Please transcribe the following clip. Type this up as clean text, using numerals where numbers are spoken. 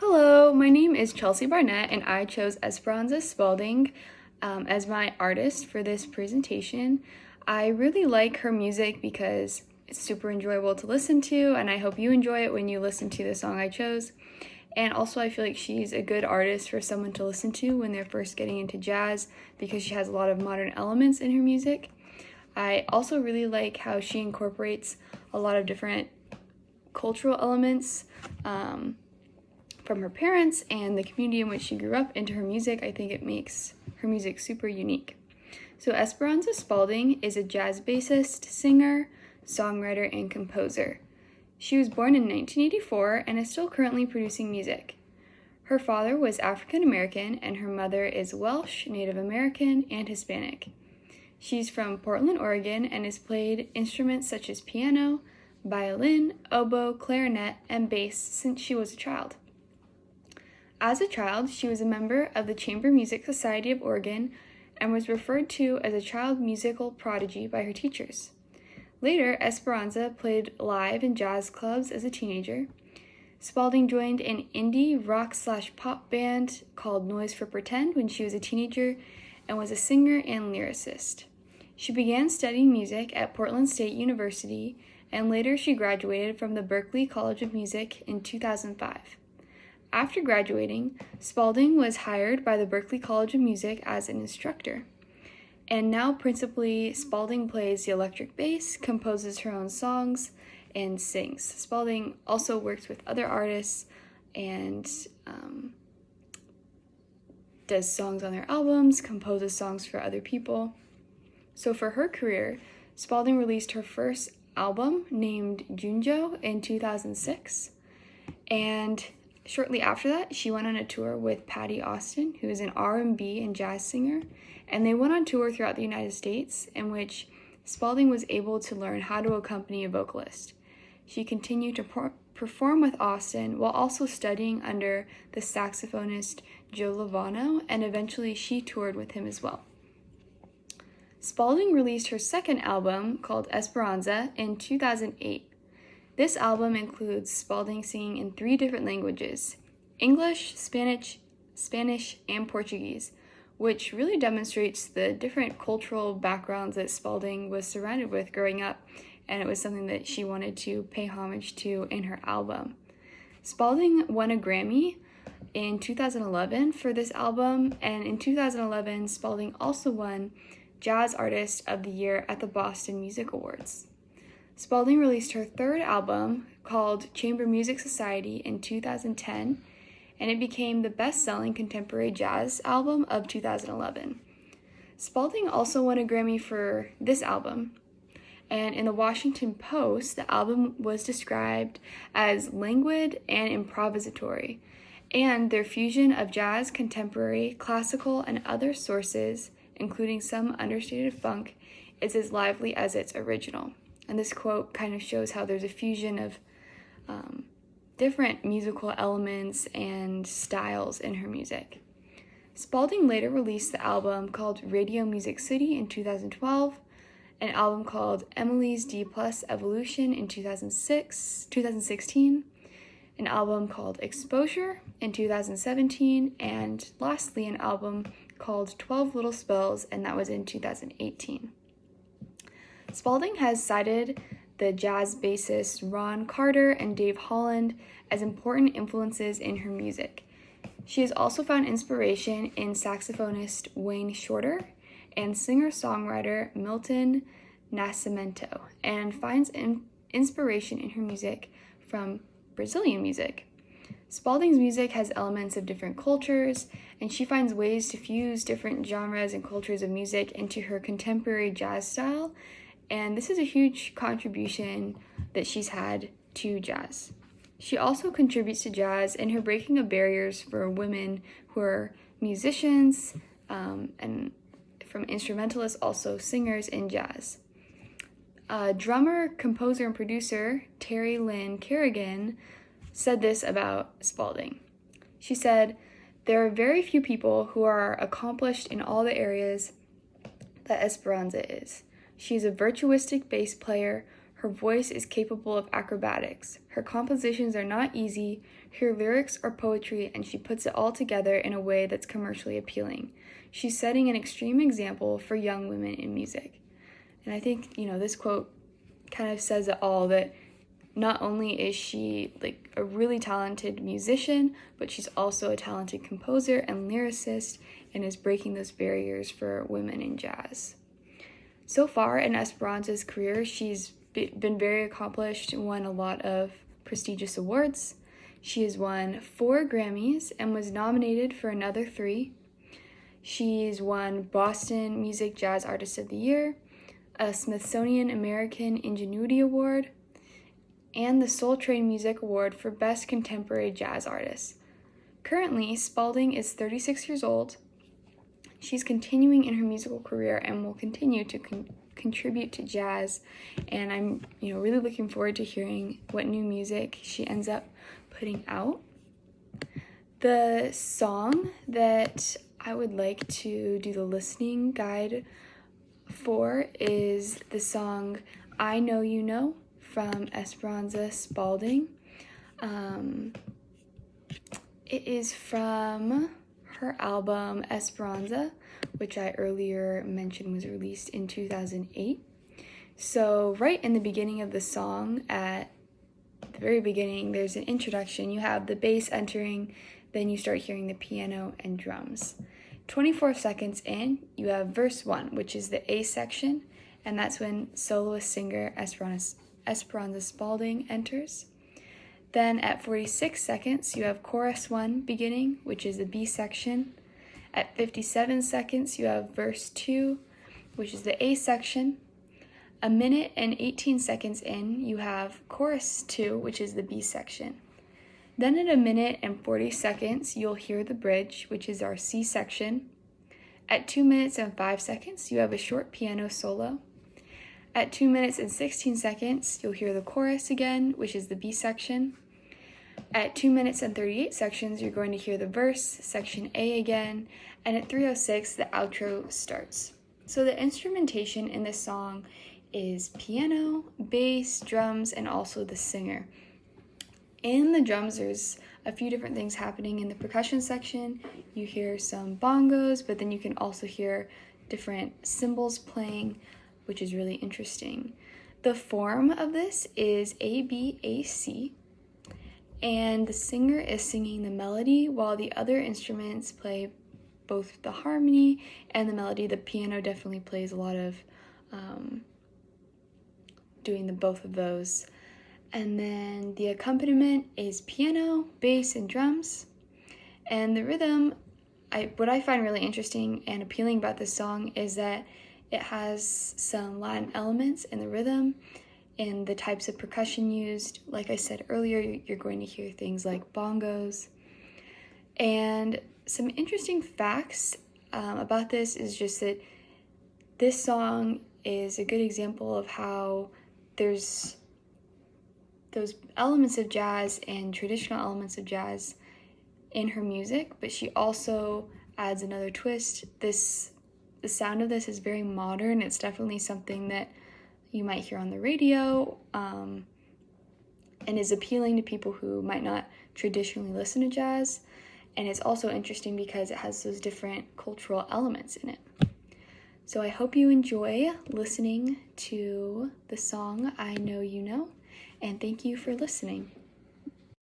Hello, my name is Chelsea Barnett, and I chose Esperanza Spalding as my artist for this presentation. I really like her music because it's super enjoyable to listen to, and I hope you enjoy it when you listen to the song I chose. And also, I feel like she's a good artist for someone to listen to when they're first getting into jazz because she has a lot of modern elements in her music. I also really like how she incorporates a lot of different cultural elements from her parents and the community in which she grew up into her music. I think it makes her music super unique. So Esperanza Spalding is a jazz bassist, singer, songwriter, and composer. She was born in 1984 and is still currently producing music. Her father was African American and her mother is Welsh, Native American, and Hispanic. She's from Portland, Oregon, and has played instruments such as piano, violin, oboe, clarinet, and bass since she was a child. As a child, she was a member of the Chamber Music Society of Oregon and was referred to as a child musical prodigy by her teachers. Later, Esperanza played live in jazz clubs as a teenager. Spalding joined an indie rock/pop band called Noise for Pretend when she was a teenager and was a singer and lyricist. She began studying music at Portland State University, and later she graduated from the Berklee College of Music in 2005. After graduating, Spalding was hired by the Berklee College of Music as an instructor. And now principally, Spalding plays the electric bass, composes her own songs, and sings. Spalding also works with other artists and does songs on their albums, composes songs for other people. So for her career, Spalding released her first album named Junjo in 2006, and shortly after that, she went on a tour with Patty Austin, who is an R&B and jazz singer, and they went on tour throughout the United States, in which Spalding was able to learn how to accompany a vocalist. She continued to perform with Austin while also studying under the saxophonist Joe Lovano, and eventually she toured with him as well. Spalding released her second album, called Esperanza, in 2008. This album includes Spalding singing in 3 different languages: English, Spanish, and Portuguese, which really demonstrates the different cultural backgrounds that Spalding was surrounded with growing up, and it was something that she wanted to pay homage to in her album. Spalding won a Grammy in 2011 for this album, and in 2011, Spalding also won Jazz Artist of the Year at the Boston Music Awards. Spalding released her third album, called Chamber Music Society, in 2010, and it became the best-selling contemporary jazz album of 2011. Spalding also won a Grammy for this album, and in the Washington Post, the album was described as languid and improvisatory, and their fusion of jazz, contemporary, classical, and other sources, including some understated funk, is as lively as its original. And this quote kind of shows how there's a fusion of different musical elements and styles in her music. Spalding later released the album called Radio Music City in 2012, an album called Emily's D Plus Evolution in 2016, an album called Exposure in 2017, and lastly an album called 12 Little Spells, and that was in 2018. Spalding has cited the jazz bassists Ron Carter and Dave Holland as important influences in her music. She has also found inspiration in saxophonist Wayne Shorter and singer-songwriter Milton Nascimento, and finds inspiration in her music from Brazilian music. Spalding's music has elements of different cultures, and she finds ways to fuse different genres and cultures of music into her contemporary jazz style, and this is a huge contribution that she's had to jazz. She also contributes to jazz in her breaking of barriers for women who are musicians, and from instrumentalists, also singers in jazz. Drummer, composer, and producer Terry Lynn Kerrigan said this about Spalding. She said, "There are very few people who are accomplished in all the areas that Esperanza is. She is a virtuosic bass player. Her voice is capable of acrobatics. Her compositions are not easy, her lyrics are poetry, and she puts it all together in a way that's commercially appealing. She's setting an extreme example for young women in music. And I think, this quote kind of says it all, that not only is she like a really talented musician, but she's also a talented composer and lyricist and is breaking those barriers for women in jazz. So far in Esperanza's career, she's been very accomplished and won a lot of prestigious awards. She has won 4 Grammys and was nominated for another 3. She's won Boston Music Jazz Artist of the Year, a Smithsonian American Ingenuity Award, and the Soul Train Music Award for Best Contemporary Jazz Artist. Currently, Spalding is 36 years old. She's continuing in her musical career and will continue to contribute to jazz, and I'm really looking forward to hearing what new music she ends up putting out. The song that I would like to do the listening guide for is the song I Know You Know from Esperanza Spalding. It is from her album Esperanza, which I earlier mentioned was released in 2008. So right in the beginning of the song, at the very beginning, there's an introduction. You have the bass entering, then you start hearing the piano and drums. 24 seconds in, you have verse 1, which is the A section, and that's when soloist singer Esperanza Spalding enters. Then at 46 seconds, you have chorus 1 beginning, which is the B section. At 57 seconds, you have verse 2, which is the A section. A minute and 18 seconds in, you have chorus 2, which is the B section. Then at a minute and 40 seconds, you'll hear the bridge, which is our C section. At 2 minutes and 5 seconds, you have a short piano solo. At 2 minutes and 16 seconds, you'll hear the chorus again, which is the B section. At 2 minutes and 38 seconds, you're going to hear the verse, section A again, and at 3:06, the outro starts. So the instrumentation in this song is piano, bass, drums, and also the singer. In the drums, there's a few different things happening. In the percussion section, you hear some bongos, but then you can also hear different cymbals playing, which is really interesting. The form of this is ABAC, and the singer is singing the melody while the other instruments play both the harmony and the melody. The piano definitely plays a lot of doing both of those. And then the accompaniment is piano, bass, and drums. And the rhythm, what I find really interesting and appealing about this song is that it has some Latin elements in the rhythm and the types of percussion used. Like I said earlier, you're going to hear things like bongos. And some interesting facts about this is just that this song is a good example of how there's those elements of jazz and traditional elements of jazz in her music, but she also adds another twist. The sound of this is very modern. It's definitely something that you might hear on the radio, and is appealing to people who might not traditionally listen to jazz. And it's also interesting because it has those different cultural elements in it. So I hope you enjoy listening to the song I Know You Know, and thank you for listening.